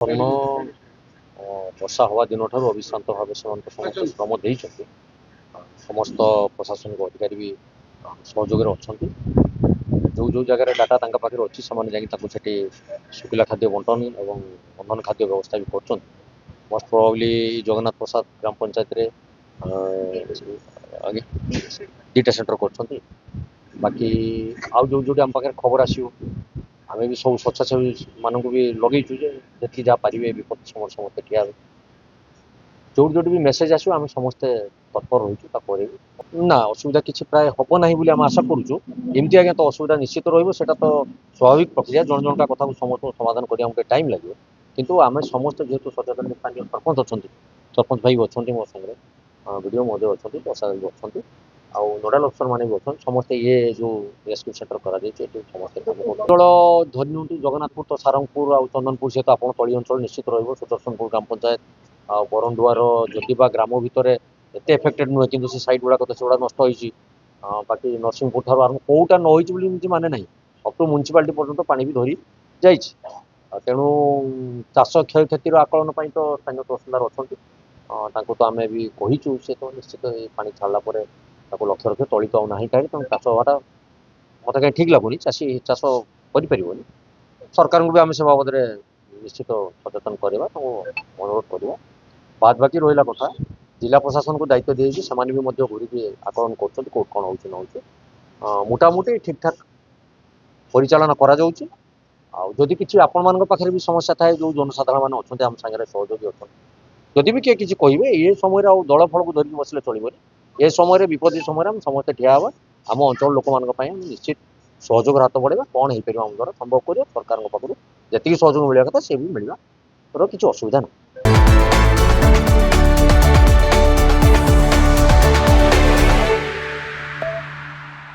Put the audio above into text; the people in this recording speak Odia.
ସ୍ୱର୍ଣ୍ଣ ବର୍ଷା ହେବା ଦିନଠାରୁ ଅବିଶ୍ରାନ୍ତ ଭାବେ ସେମାନଙ୍କ ସମସ୍ତ ଶ୍ରମ ଦେଇଛନ୍ତି। ସମସ୍ତ ପ୍ରଶାସନିକ ଅଧିକାରୀ ବି ସହଯୋଗରେ ଅଛନ୍ତି। ଯେଉଁ ଯେଉଁ ଜାଗାରେ ଡାଟା ତାଙ୍କ ପାଖରେ ଅଛି ସେମାନେ ଯାଇକି ତାଙ୍କୁ ସେଠି ଶୁଖିଲା ଖାଦ୍ୟ ବଣ୍ଟନ ଏବଂ ରନ୍ଧନ ଖାଦ୍ୟ ବ୍ୟବସ୍ଥା ବି କରୁଛନ୍ତି। ମୋଷ୍ଟ ପ୍ରୋବାବ୍ଲି ଜଗନ୍ନାଥ ପ୍ରସାଦ ଗ୍ରାମ ପଞ୍ଚାୟତରେ ଦୁଇଟା ସେଣ୍ଟର କରୁଛନ୍ତି। ବାକି ଆଉ ଯେଉଁଠି ଆମ ପାଖରେ ଖବର ଆସିବ ଆମେ ବି ସବୁ ସ୍ୱେଚ୍ଛାସେବୀ ମାନଙ୍କୁ ବି ଲଗେଇଛୁ ଯେ ଯେତିକି ଯାହା ପାରିବେ ବିପଦ ସମୟରେ ସମସ୍ତେ ଠିଆ ହେବେ। ଯୋଉଠି ବି ମେସେଜ ଆସିବ ଆମେ ସମସ୍ତେ ତତ୍ପର ରହୁଛୁ ତା ପରେ ବି ନା ଅସୁବିଧା କିଛି ପ୍ରାୟ ହବ ନାହିଁ ବୋଲି ଆମେ ଆଶା କରୁଛୁ। ଏମିତି ଆଜ୍ଞା ତ ଅସୁବିଧା ନିଶ୍ଚିତ ରହିବ, ସେଟା ତ ସ୍ୱାଭାବିକ ପ୍ରକ୍ରିୟା। ଜଣ ଜଣକା କଥାକୁ ସମସ୍ତଙ୍କୁ ସମାଧାନ କରିବା ଆମକୁ ଟାଇମ୍ ଲାଗିବ, କିନ୍ତୁ ଆମେ ସମସ୍ତେ ଯେହେତୁ ସଚେତନ ସ୍ଥାନୀୟ ସରପଞ୍ଚ ଅଛନ୍ତି, ସରପଞ୍ଚ ଭାଇ ବି ଅଛନ୍ତି ମୋ ସାଙ୍ଗରେ, ବିଡ଼ିଓ ମହୋଦୟ ଅଛନ୍ତି, ପ୍ରଶାସକ ବି ଅଛନ୍ତି, ଆଉ ନୋଡାଲ ଅଫିସର ମାନେ ବି ଅଛନ୍ତି। ସମସ୍ତେ ଇଏ ଯେଉଁ ରେସ୍କ୍ୟୁ ସେଣ୍ଟର କରାଯାଇଛି ଏଠି ସମସ୍ତେ ଅଞ୍ଚଳ ଧରି ନିଅନ୍ତୁ ଜଗନ୍ନାଥପୁର ତ ସାରଙ୍ଗପୁର ଆଉ ଚନ୍ଦନପୁର ସହିତ ଆପଣ ତଳି ଅଞ୍ଚଳ ନିଶ୍ଚିତ ରହିବ। ସୁଦର୍ଶନପୁର ଗ୍ରାମ ପଞ୍ଚାୟତ ଆଉ ବରଣ୍ଡୁଆର ଯଦି ବା ଗ୍ରାମ ଭିତରେ ଏତେ ଏଫେକ୍ଟେଡ ନୁହେଁ, କିନ୍ତୁ ସେ ସାଇଡ୍ ଗୁଡ଼ାକ ତ ସେଗୁଡ଼ା ନଷ୍ଟ ହେଇଛି। ବାକି ନରସିଂହପୁର ଠାରୁ ଆରମ୍ଭ କୋଉଟା ନ ହେଇଛି ବୋଲି ଏମିତି ମାନେ ନାହିଁ, ଅପ୍ ଟୁ ମ୍ୟୁନିସିପାଲିଟି ପର୍ଯ୍ୟନ୍ତ ପାଣି ବି ଧରି ଯାଇଛି। ତେଣୁ ଚାଷ କ୍ଷୟକ୍ଷତିର ଆକଳନ ପାଇଁ ତ ସ୍ଥାନୀୟ ତହସିଲଦାର ଅଛନ୍ତି, ତାଙ୍କୁ ତ ଆମେ ବି କହିଛୁ। ସେ ତ ନିଶ୍ଚିତ ଏଇ ପାଣି ଛାଡ଼ିଲା ପରେ ତାକୁ ଲକ୍ଷ୍ୟ ରଖି ତଳି ତ ଆଉ ନାହିଁ କାହିଁ, ତେଣୁ ଚାଷ ହେବାଟା ମୋତେ କାହିଁ ଠିକ୍ ଲାଗୁନି। ଚାଷୀ ଚାଷ କରିପାରିବନି। ସରକାରଙ୍କୁ ବି ଆମେ ସେ ବାବଦରେ ନିଶ୍ଚିତ ସଚେତନ କରିବା, ତାଙ୍କୁ ଅନୁରୋଧ କରିବା। ବାଦ ବାକି ରହିଲା କଥା ଜିଲ୍ଲା ପ୍ରଶାସନକୁ ଦାୟିତ୍ୱ ଦିଆଯାଇଛି, ସେମାନେ ବି ମଧ୍ୟ ଘୁରିକି ଆକଳନ କରୁଛନ୍ତି କୋଉଠି କ'ଣ ହେଉଛି ନ ହେଉଛି। ମୋଟାମୋଟି ଠିକ୍ଠାକ୍ ପରିଚାଳନା କରାଯାଉଛି। ଆଉ ଯଦି କିଛି ଆପଣମାନଙ୍କ ପାଖରେ ବି ସମସ୍ୟା ଥାଏ, ଯେଉଁ ଜନସାଧାରଣ ମାନେ ଅଛନ୍ତି ଆମ ସାଙ୍ଗରେ ସହଯୋଗୀ ଅଛନ୍ତି, ଯଦି ବି କିଏ କିଛି କହିବେ ଏ ସମୟରେ ଆଉ ଦଳ ଫଳକୁ ଧରିକି ବସିଲେ ଚଳିବନି। ଏ ସମୟରେ ବିପତ୍ତି ସମୟରେ ଆମେ ସମସ୍ତେ ଠିଆ ହେବା। ଆମ ଅଞ୍ଚଳ ଲୋକମାନଙ୍କ ପାଇଁ ଆମେ ନିଶ୍ଚିତ ସହଯୋଗର ହାତ ବଢ଼େଇବା। କ'ଣ ହେଇପାରିବ ଆମ ଦ୍ୱାରା ସମ୍ଭବ କରିବା। ସରକାରଙ୍କ ପାଖରୁ ଯେତିକି ସହଯୋଗ ମିଳିବା କଥା ସେ ବି ମିଳିବାର କିଛି ଅସୁବିଧା ନାହିଁ।